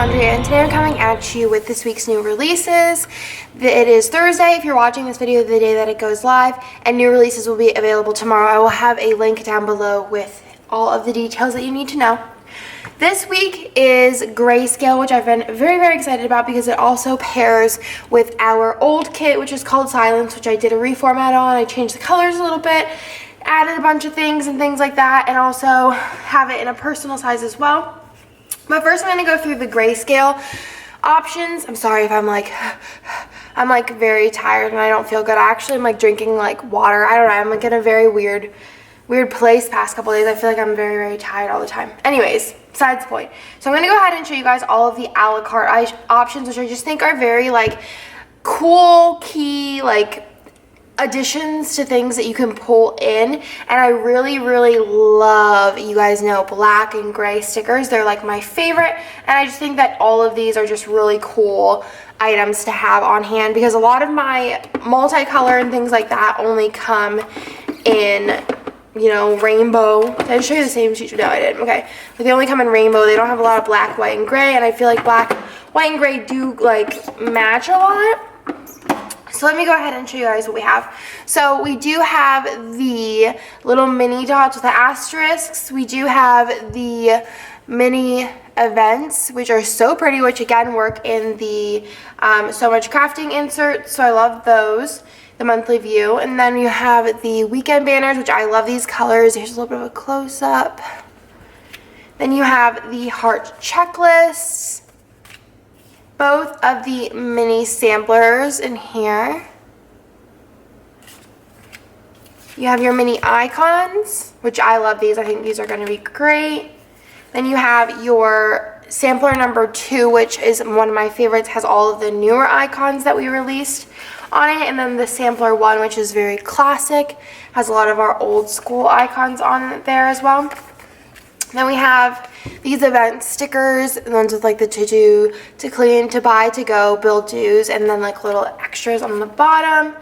Andrea, and today I'm coming at you with this week's new releases. It is Thursday if you're watching this video the day that it goes live, and new releases will be available tomorrow. I will have a link down below with all of the details that you need to know. This week is Greyscale, which I've been very, very excited about because it also pairs with our old kit, which is called Silence, which I did a reformat on. I changed the colors a little bit, added a bunch of things and things like that, and also have it in a personal size as well. But first I'm going to go through the Greyscale options. I'm sorry if I'm like very tired and I don't feel good. I actually am like drinking like water. I don't know. I'm like in a very weird place past couple days. I feel like I'm very, very tired all the time. Anyways, besides the point. So I'm going to go ahead and show you guys all of the a la carte options, which I just think are very like cool, key, like additions to things that you can pull in. And I really, really love, you guys know, black and gray stickers. They're like my favorite, and I just think that all of these are just really cool items to have on hand, because a lot of my multicolor and things like that only come in, you know, rainbow. Did I show you the same sheet? No, I didn't. Okay, but they only come in rainbow. They don't have a lot of black, white, and gray, and I feel like black, white, and gray do like match a lot. So let me go ahead and show you guys what we have. So we do have the little mini dots with the asterisks. We do have the mini events, which are so pretty, which again work in the So Much Crafting inserts. So I love those, the monthly view. And then you have the weekend banners, which I love these colors. Here's a little bit of a close-up. Then you have the heart checklists. Both of the mini samplers in here. You have your mini icons, which I love these. I think these are going to be great. Then you have your sampler number 2, which is one of my favorites, has all of the newer icons that we released on it. And then the sampler 1, which is very classic, has a lot of our old school icons on there as well. Then we have these event stickers, the ones with like the to do, to clean, to buy, to go, bill dues, and then like little extras on the bottom.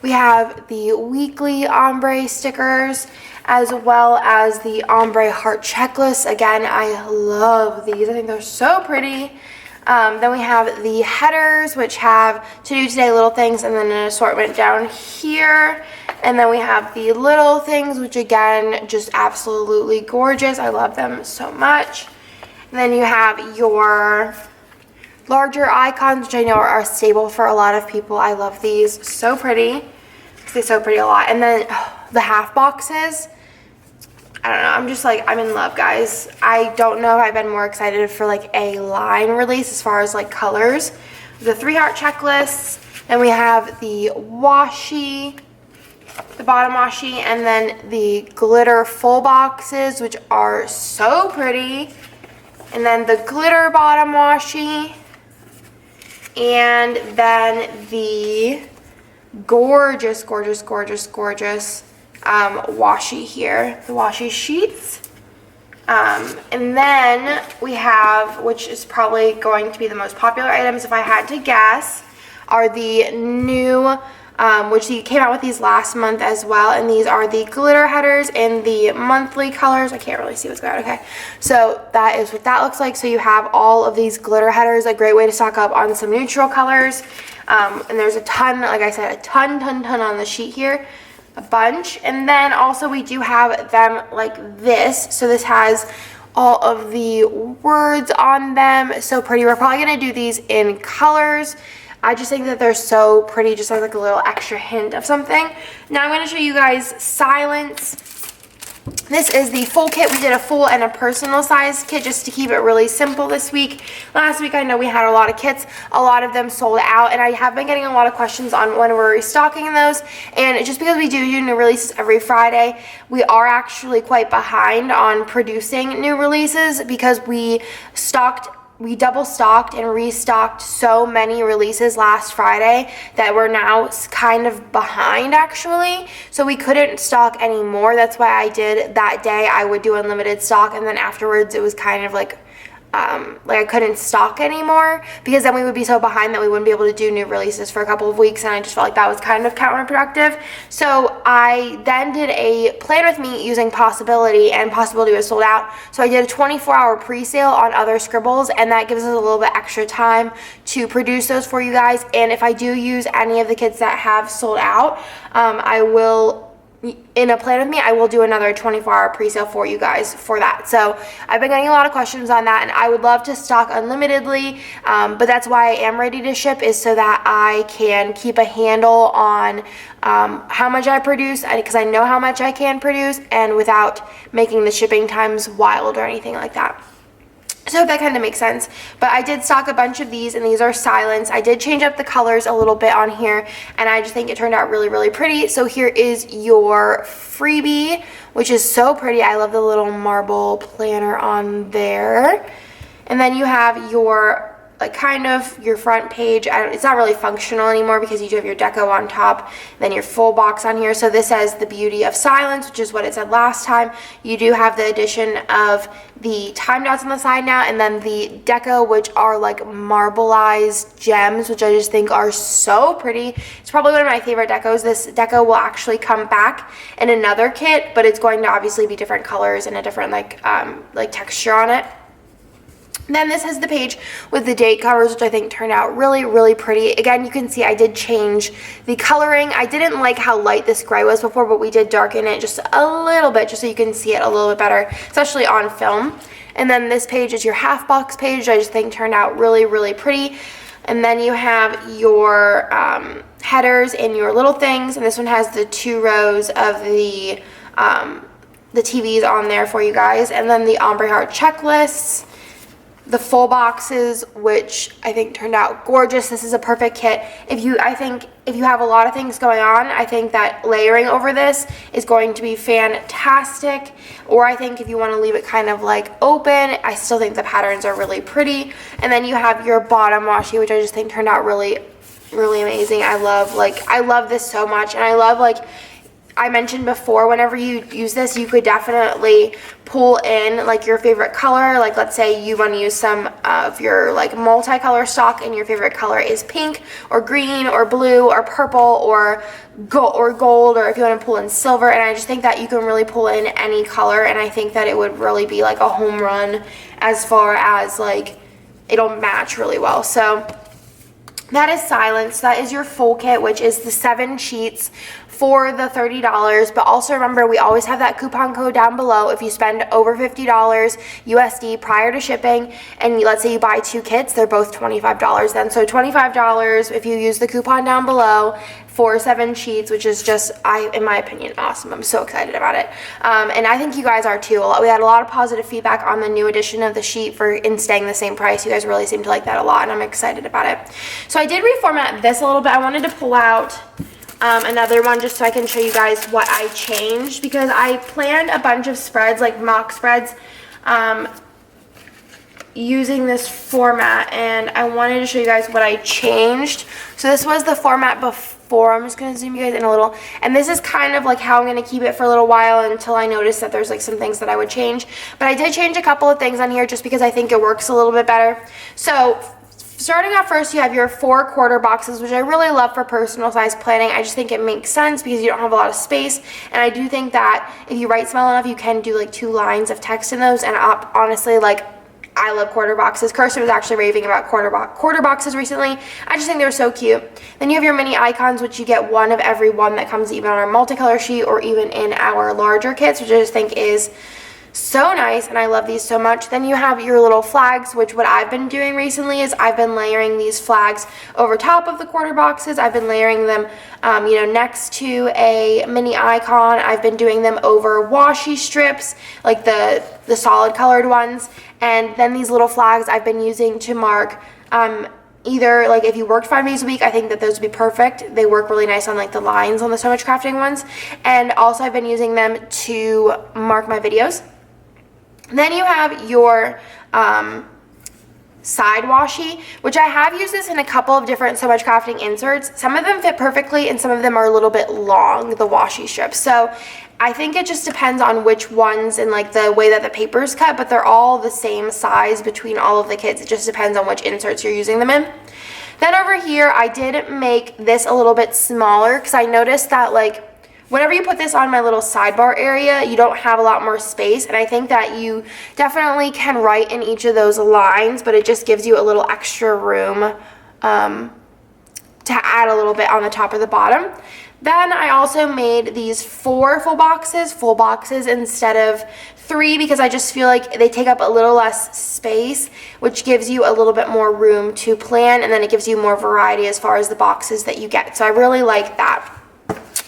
We have the weekly ombre stickers, as well as the ombre heart checklist. Again, I love these. I think they're so pretty. Then we have the headers, which have to do today little things, and then an assortment down here. And then we have the little things, which again, just absolutely gorgeous. I love them so much. And then you have your larger icons, which I know are stable for a lot of people. I love these. So pretty. They're so pretty a lot. And then the half boxes. I don't know, I'm just like, I'm in love, guys. I don't know if I've been more excited for like a line release as far as like colors. The 3 heart checklists, then we have the washi, the bottom washi, and then the glitter full boxes, which are so pretty. And then the glitter bottom washi, and then the gorgeous, gorgeous, gorgeous, gorgeous washi here, the washi sheets. And then we have, which is probably going to be the most popular items if I had to guess, are the new, which came out with these last month as well, and these are the glitter headers in the monthly colors. I can't really see what's going on. Okay, so that is what that looks like. So you have all of these glitter headers, a great way to stock up on some neutral colors. And there's a ton, like I said, a ton on the sheet here. A bunch. And then also we do have them like this. So this has all of the words on them. So pretty. We're probably going to do these in colors. I just think that they're so pretty, just like a little extra hint of something. Now I'm going to show you guys Silence. This is the full kit. We did a full and a personal size kit just to keep it really simple this week. Last week I know we had a lot of kits. A lot of them sold out, and I have been getting a lot of questions on when we're restocking those. And just because we do new releases every Friday, we are actually quite behind on producing new releases because we double stocked and restocked so many releases last Friday that we're now kind of behind actually. So we couldn't stock anymore. That's why I did that day. I would do unlimited stock, and then afterwards it was kind of like like I couldn't stock anymore, because then we would be so behind that we wouldn't be able to do new releases for a couple of weeks, and I just felt like that was kind of counterproductive. So I then did a plan with me using Possibility, and Possibility was sold out. So I did a 24-hour pre-sale on other scribbles, and that gives us a little bit extra time to produce those for you guys. And if I do use any of the kits that have sold out, I will, in a plan with me, I will do another 24-hour pre-sale for you guys for that. So I've been getting a lot of questions on that, and I would love to stock unlimitedly, but that's why I am ready to ship, is so that I can keep a handle on how much I produce, because I know how much I can produce, and without making the shipping times wild or anything like that. So that kind of makes sense. But I did stock a bunch of these, and these are Silence. I did change up the colors a little bit on here, and I just think it turned out really, really pretty. So here is your freebie, which is so pretty. I love the little marble planner on there. And then you have your, like, kind of your front page. It's not really functional anymore because you do have your deco on top, then your full box on here. So this says The Beauty of Silence, which is what it said last time. You do have the addition of the time dots on the side now, and then the deco, which are like marbleized gems, which I just think are so pretty. It's probably one of my favorite decos. This deco will actually come back in another kit, but it's going to obviously be different colors and a different like texture on it. Then this is the page with the date covers, which I think turned out really, really pretty. Again, you can see I did change the coloring. I didn't like how light this gray was before, but we did darken it just a little bit, just so you can see it a little bit better, especially on film. And then this page is your half box page. I just think turned out really, really pretty. And then you have your headers and your little things, and this one has the 2 rows of the TVs on there for you guys, and then the ombre heart checklists, the full boxes, which I think turned out gorgeous. This is a perfect kit. I think if you have a lot of things going on, I think that layering over this is going to be fantastic. Or I think if you want to leave it kind of like open, I still think the patterns are really pretty. And then you have your bottom washi, which I just think turned out really, really amazing. I love this so much, and I love, like I mentioned before, whenever you use this, you could definitely pull in like your favorite color. Like, let's say you want to use some of your like multicolor stock, and your favorite color is pink or green or blue or purple or gold, or if you want to pull in silver. And I just think that you can really pull in any color, and I think that it would really be like a home run as far as like it'll match really well. So that is Silence. That is your full kit, which is the 7 sheets for the $30. But also remember, we always have that coupon code down below. If you spend over $50 USD prior to shipping, and let's say you buy 2 kits, they're both $25 then. So $25 if you use the coupon down below for 7 sheets, which is just, in my opinion, awesome. I'm so excited about it. And I think you guys are too. We had a lot of positive feedback on the new edition of the sheet in staying the same price. You guys really seem to like that a lot, and I'm excited about it. So I did reformat this a little bit. I wanted to pull out another one just so I can show you guys what I changed, because I planned a bunch of spreads, like mock spreads, using this format, and I wanted to show you guys what I changed. So this was the format before. I'm just going to zoom you guys in a little, and this is kind of like how I'm going to keep it for a little while until I notice that there's like some things that I would change. But I did change a couple of things on here just because I think it works a little bit better. So starting off first, you have your 4 quarter boxes, which I really love for personal size planning. I just think it makes sense because you don't have a lot of space, and I do think that if you write small enough, you can do like 2 lines of text in those. And honestly, like, I love quarter boxes. Kirsten was actually raving about quarter boxes recently. I just think they're so cute. Then you have your mini icons, which you get 1 of every 1 that comes even on our multicolor sheet or even in our larger kits, which I just think is so nice, and I love these so much. Then you have your little flags, which what I've been doing recently is I've been layering these flags over top of the quarter boxes. I've been layering them next to a mini icon. I've been doing them over washi strips, like the solid colored ones. And then these little flags I've been using to mark either, like, if you worked 5 days a week, I think that those would be perfect. They work really nice on like the lines on the So Much Crafting ones. And also I've been using them to mark my videos. Then you have your side washi, which I have used this in a couple of different So Much Crafting inserts. Some of them fit perfectly, and some of them are a little bit long, the washi strips. So I think it just depends on which ones and like the way that the paper's cut, but they're all the same size between all of the kits. It just depends on which inserts you're using them in. Then over here, I did make this a little bit smaller because I noticed that like whenever you put this on my little sidebar area, you don't have a lot more space, and I think that you definitely can write in each of those lines, but it just gives you a little extra room to add a little bit on the top or the bottom. Then I also made these 4 full boxes instead of 3 because I just feel like they take up a little less space, which gives you a little bit more room to plan, and then it gives you more variety as far as the boxes that you get. So I really like that.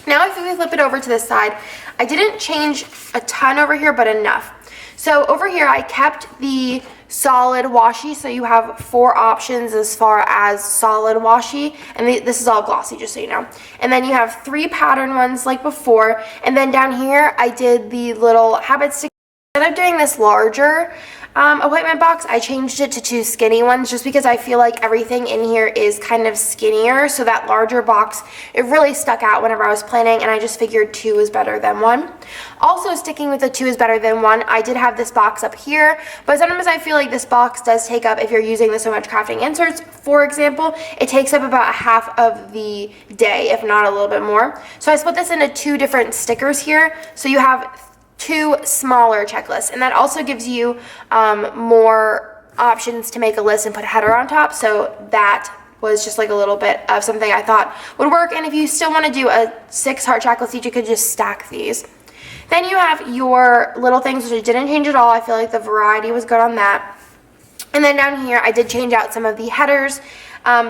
Now if we flip it over to this side, I didn't change a ton over here, but enough. So over here I kept the solid washi, so you have 4 options as far as solid washi, and this is all glossy, just so you know. And then you have 3 pattern ones like before, and then down here I did the little habit stick. Instead of doing this larger appointment box, I changed it to 2 skinny ones just because I feel like everything in here is kind of skinnier, so that larger box, it really stuck out whenever I was planning, and I just figured 2 is better than 1. Also sticking with the 2 is better than 1, I did have this box up here, but sometimes I feel like this box does take up, if you're using the So Much Crafting inserts, for example, it takes up about half of the day, if not a little bit more. So I split this into 2 different stickers here, so you have 2 smaller checklists, and that also gives you more options to make a list and put a header on top. So that was just like a little bit of something I thought would work. And if you still want to do a 6 heart checklist each, you could just stack these. Then you have your little things, which I didn't change at all. I feel like the variety was good on that. And then down here I did change out some of the headers.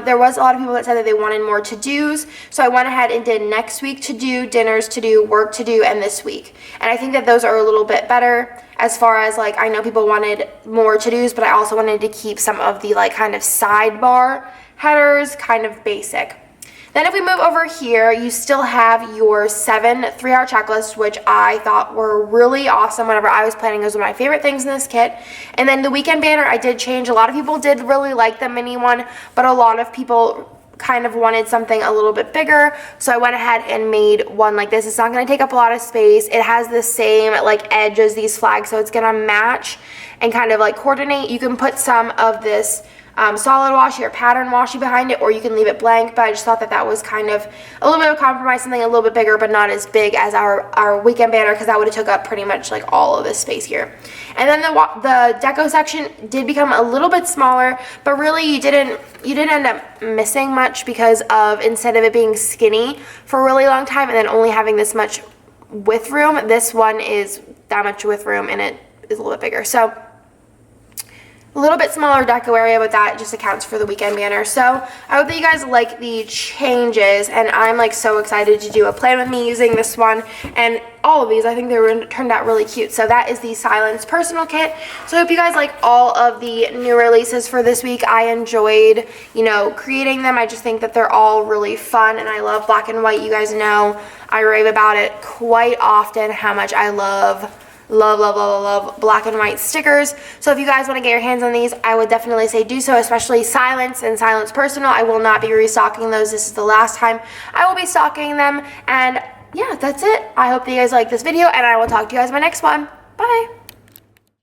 There was a lot of people that said that they wanted more to-dos, so I went ahead and did next week to-do, dinners to-do, work to-do, and this week. And I think that those are a little bit better as far as like, I know people wanted more to-dos, but I also wanted to keep some of the like kind of sidebar headers kind of basic. Then if we move over here, you still have your 7 3-hour checklists, which I thought were really awesome whenever I was planning. Those were my favorite things in this kit. And then the weekend banner, I did change. A lot of people did really like the mini one, but a lot of people kind of wanted something a little bit bigger. So I went ahead and made one like this. It's not going to take up a lot of space. It has the same like edge as these flags, so it's going to match and kind of like coordinate. You can put some of this solid washi or pattern washi behind it, or you can leave it blank, but I just thought that that was kind of a little bit of a compromise, something a little bit bigger but not as big as our weekend banner, because that would have took up pretty much like all of this space here. And then the deco section did become a little bit smaller, but really you didn't end up missing much because of, instead of it being skinny for a really long time and then only having this much width room, this one is that much width room and it is a little bit bigger. So a little bit smaller deco area, but that just accounts for the weekend banner. So I hope that you guys like the changes, and I'm like so excited to do a plan with me using this one and all of these. I think they turned out really cute. So that is the Silence Personal Kit. So I hope you guys like all of the new releases for this week. I enjoyed, creating them. I just think that they're all really fun, and I love black and white. You guys know I rave about it quite often, how much I love black and white stickers. So if you guys want to get your hands on these, I would definitely say do so, especially Silence and Silence Personal. I will not be restocking those. This is the last time I will be stocking them. And yeah, that's it. I hope that you guys like this video, and I will talk to you guys in my next one. Bye.